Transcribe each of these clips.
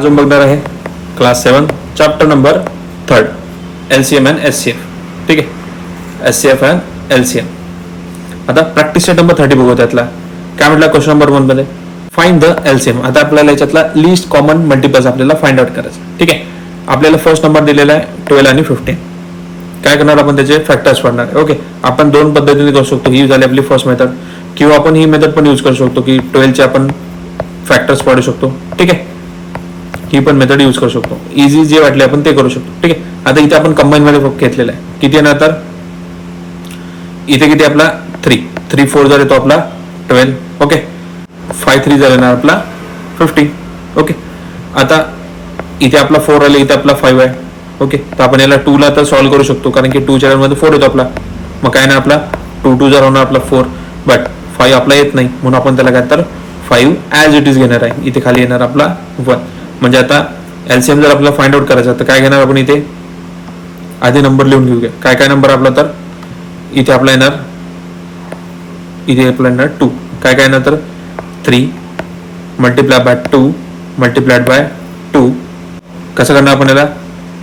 अजून बघणार आहे class 7 chapter number 3 LCM and SCF. ठीक आहे, SCF अँड LCM. आता प्रॅक्टिस सेट नंबर 30 बघू. त्यातला काय म्हटलं क्वेश्चन नंबर 1 मध्ये फाइंड द LCM. आता आपल्याला याच्यातला लिस्ट कॉमन मल्टिपल्स आपल्याला फाइंड आउट करायचं. ठीक आहे, आपल्याला फर्स्ट नंबर दिलेला आहे 12 आणि 15. काय करणार आपण त्याचे फॅक्टर्स पडणार. ओके, आपण दोन पद्धतीने करू शकतो. ही झाली आपली फर्स्ट मेथड, किंवा आपण ही मेथड पण यूज करू शकतो की 12 चे आपण फॅक्टर्स पाडू शकतो. ठीक आहे, ही पण मेथड यूज करू शकतो. इझी जे वाटले आपण ते करू शकतो. ठीक आहे, आता इथे आपण कंबाईन मध्ये घेतलेला आहे. किती येणार तर इथे किती आपला 3 4 जर येतो आपला 12. ओके, 5 3 जर येणार आपला 15. ओके, आता इथे आपला 4 आले, इथे आपला 5 आहे. ओके, तर आपण याला 2 ला तर सॉल्व्ह करू शकतो, कारण की 2 च्या मध्ये 4 येतो आपला. मग काय ना आपला 2 2 जर होणार आपला 4, बट 5 आपला येत नाही, म्हणून आपण त्याला काय तर 5 ॲज इट इज घेणार आहे. इथे खाली येणार आपला 1. म्हणजे आता LCM जर आपल्याला फाइंड आउट करायचा तर काय घेणार आपण इथे आधी नंबर लिहून घेऊया. काय काय नंबर आपला तर इथे आपला येणार, इथे आपला येणार 2. काय काय येणार तर 3 मल्टिप्लाय बाय 2 मल्टिप्लाइड बाय 2. कसं करणार आपण याला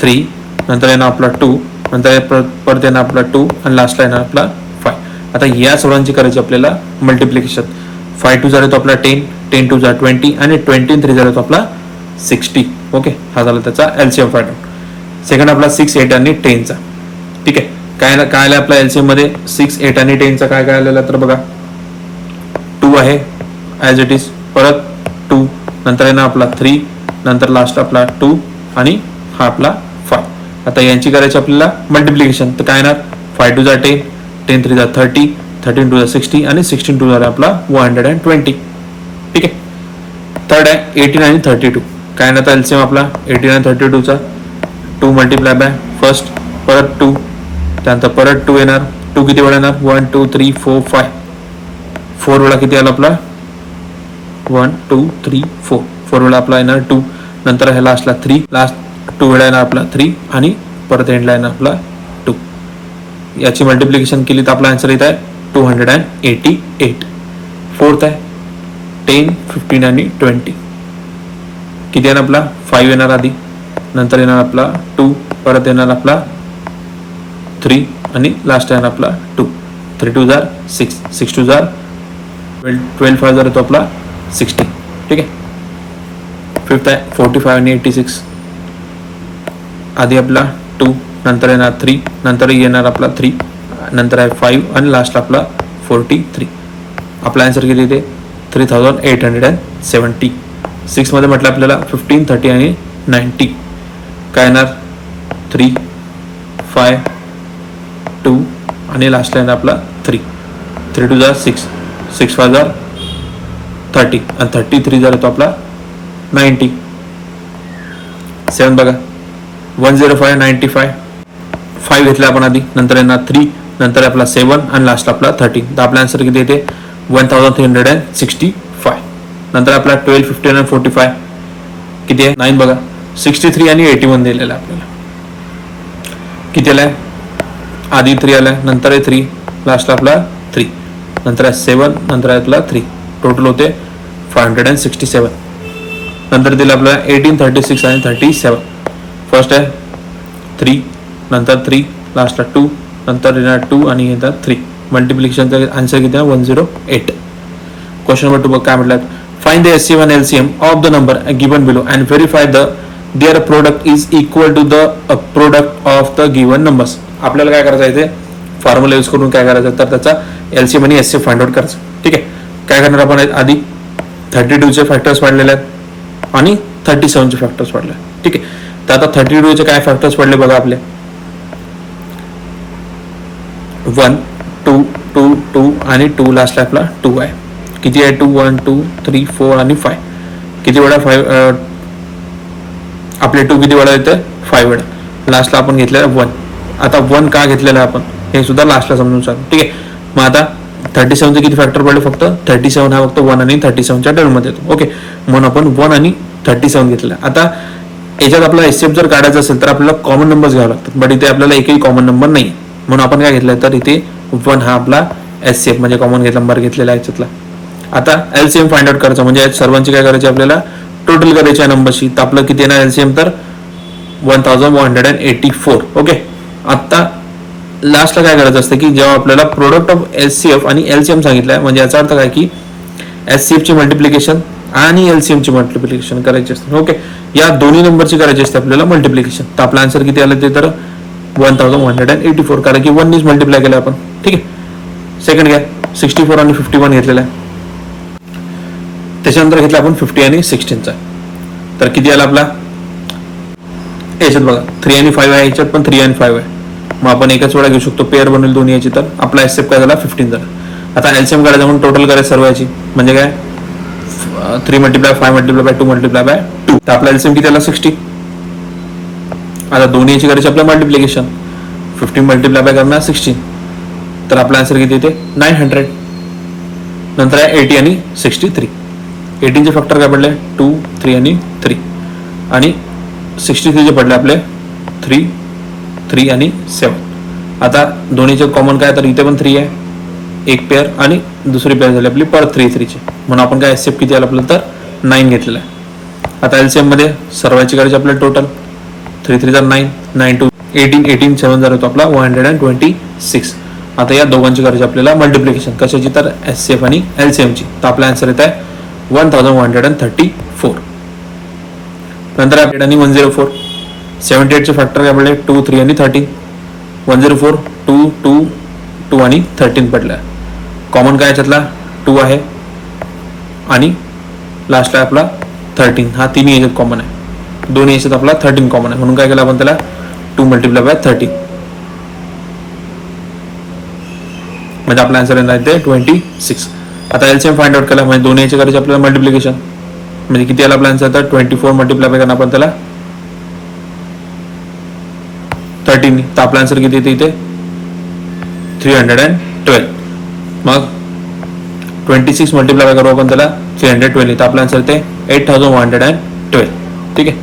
3 नंतर येणार आपला 2 नंतर परत येणार आपला 2 आणि लास्टला येणार आपला 5. आता या सर्वांची करायची आपल्याला मल्टिप्लिकेशन. 5 2 झाला तो आपला 10 10 2 झाला 20 आणि 20 3 झाला तो आपला 60. ओके, हा झाला त्याचा LCM फाइंड आउट. सेकंड आपला 6 8 आणि 10 चा. ठीक आहे, काय काय आलं आपला LCM मध्ये 6 8 आणि 10 चा काय काय आलेला तर बघा 2 आहे ॲज इट इज, परत 2 नंतर येणार आपला 3 नंतर लास्ट आपला 2 आणि हा आपला 5. आता यांची करायची आपल्याला मल्टिप्लिकेशन. तर काय येणार 5 2 जा 10 10 3 जा 30 13 2 जा 60 आणि 16 2 झाला आपला 120. ठीक आहे, थर्ड आहे 18 आणि 32. काय ना तर LCM आपला 18 आणि 32 चा 2 मल्टिप्लाय बाय फर्स्ट परत 2 त्यानंतर परत 2 येणार. 2 किती वेळा येणार 1 2 3 4 5. 4 वेळा किती आला आपला 1 2 3 4. 4 वेळा आपला येणार 2 नंतर हे लास्टला 3 लास्ट 2 वेळा येणार आपला 3 आणि परत एंडला येणार आपला 2. याची मल्टिप्लिकेशन केली तर आपला आन्सर येत आहे 288. फोर्थ आहे 10 15 आणि 20. किती येणार आपला 5 येणार आधी नंतर येणार आपला 2 परत येणार आपला 3 आणि लास्ट येणार आपला 2. 3 2 जार 6 6 2 जार 12 5 जार येतो आपला 60. ठीक आहे, फिफ्थ आहे 45 आणि 86. आधी आपला 2 नंतर येणार 3 नंतर येणार आपला 3 नंतर आहे 5 आणि लास्ट आपला 43. आपला आन्सर किती येते 3870. 6 मध्ये म्हटलं आपल्याला 15 30 आणि 90. काय येणार 3 5 2 आणि लास्टला येणार आपला 3 3 2 जार 6 6 5 जार 30 आणि 33 जार येतो आपला 90. 7 बघा 105 95. 5 घेतला आपण आधी नंतर येणार 3 नंतर आपला 7 आणि लास्टला आपला 13. तर आपला आन्सर किती येते 1365. नंतर आपला 12 15 आणि 45 किती आहे 9. बघा 63 आणि 81 दिलेला आपल्याला. किती आलाय आधी 3 आलाय नंतर आहे 3 लास्टला आपला 3 नंतर आहे 7 नंतर आहे आपला 3. टोटल होते 567. नंतर दिलं आपल्याला 18 36 आणि 37. फर्स्ट आहे 3 नंतर 3 लास्टला 2 नंतर येणार 2 आणि येतात 3. मल्टिप्लिकेशनचा आन्सर किती आहे 108. क्वेश्चन नंबर 2 काय म्हटलं find the SCM and LCM of the number given below and verify their product is equal to the product of the given numbers. आपल्याला काय करायचं आहे ते फॉर्म्युला यूज करून काय करायचं तर त्याचा LCM आणि SCM फाइंड आउट करायचं. ठीक आहे, काय करणार आपण आधी 32 चे फॅक्टर्स पाडलेले आहेत आणि 37 चे फॅक्टर्स पाडले. ठीक आहे, तर आता 32 चे काय फॅक्टर्स पडले बघा आपले 1 2 2 2 आणि 2 लास्टला आपला 2 आहे. किती आहे 2 1 2 3 4 आणि 5. किती वेळा 5 आपले 2 किती वेळा येते 5 वेळा. लास्टला आपण घेतलेला 1. आता 1 का घेतलेला आपण हे सुद्धा लास्टला समजून सांगू. ठीक आहे, मग आता 37 चे किती फॅक्टर पडले फक्त 37 हा फक्त 1 आणि 37 च्या टर्ममध्ये येतो. ओके, म्हणून आपण 1 आणि 37 घेतलेला. आता याच्यात आपला SCF जर काढायचा असेल तर आपल्याला कॉमन नंबर्स घ्यावे लागतात, बट इथे आपल्याला एकही कॉमन नंबर नाही, म्हणून आपण काय घेतलंय तर इथे 1 हा आपला SCF म्हणजे कॉमन नंबर घेतलेला आहे याच्यातला. आता LCM फाइंड आउट करायचा म्हणजे सर्वांची काय करायची आपल्याला टोटल करायची आहे नंबरची, तर आपलं किती येणार एलसीएम, तर 1184. ओके. आता लास्टला काय करायचं असतं की जेव्हा आपल्याला प्रोडक्ट ऑफ एचसीएफ आणि एलसीएम सांगितलं आहे, म्हणजे याचा अर्थ काय की एचसीएफ ची मल्टिप्लिकेशन आणि एलसीएम ची मल्टिप्लिकेशन करायची असते. ओके. या दोन्ही नंबरची करायची असते आपल्याला मल्टिप्लिकेशन. तर आपला आन्सर किती आलं ते तर 1184, कारण की 1 मल्टिप्लाय केलं आपण. ठीक आहे. सेकंड घ्या, 64 आणि 51 घेतलेला आहे. त्याच्यानंतर घेतला आपण 50 आणि 16चा. तर किती आला आपला, याच्यात बघा 3 आणि 5 आहे, याच्यात पण 3 आणि 5 आहे. मग आपण एकच वेळा घेऊ शकतो, पेअर बनवेल दोन्ही याची. तर आपला एसएफ काय झाला 15 झाला. आता एलसीएम काढायचं म्हणून टोटल करायचं सर्व याची, म्हणजे काय 3 multiply 5 multiply by 2 multiply by 2. तर आपला एलसीएम किती आला 60. आता दोन्ही याची करायची आपल्या मल्टिप्लिकेशन, 15 मल्टिप्लाय बाय करणार 16. तर आपला आन्सर किती येते 900. नंतर आहे 80 आणि 63. 18चे फॅक्टर काय पडले 2 3 आणि 3, आणि 63चे पडले आपले 3 3 आणि 7. आता दोन्हीचे कॉमन काय, तर इथे पण 3 आहे, एक पेअर, आणि दुसरी पेअर झाली आपली परत 3 3चे, म्हणून आपण काय एसएफ किती आला आपलं तर 9 घेतलेला आहे. आता एलसीएम मध्ये सर्वांची करायची आपल्याला टोटल 3 3 9 9 2 18 18 7 झाला तो आपला 126. आता या दोघांची करायची आपल्याला मल्टिप्लिकेशन कशाची, तर एचसीएफ आणि एलसीएम ची. तर आपला आन्सर येत आहे 1134. नंतर आपल्याला आणि 104. 78चे फॅक्टर काय पडले 2 3 आणि 13. 104 2 2 2 आणि 13 पडलं. कॉमन काय याच्यातला 2 आहे, आणि लास्टला आपला 13. हा तिन्ही याच्यात कॉमन आहे, दोन्ही याच्यात आपला 13 कॉमन आहे, म्हणून काय केलं आपण त्याला 2 मल्टिप्लाय बाय 13, म्हणजे आपला आन्सर येणार आहे 26. आता एलसीएम फाइंड आउट केला, म्हणजे दोन्ही याचे करायचे आपल्याला मल्टिप्लिकेशन, म्हणजे किती आला आपला आन्सर तर 24 मल्टिप्लाय बाय करणार आपण त्याला 13. तर आपला आन्सर किती येते इथे 312. मग 26 मल्टिप्लाय करू आपण त्याला 312, तर आपला आन्सर येते 8112. ठीक आहे.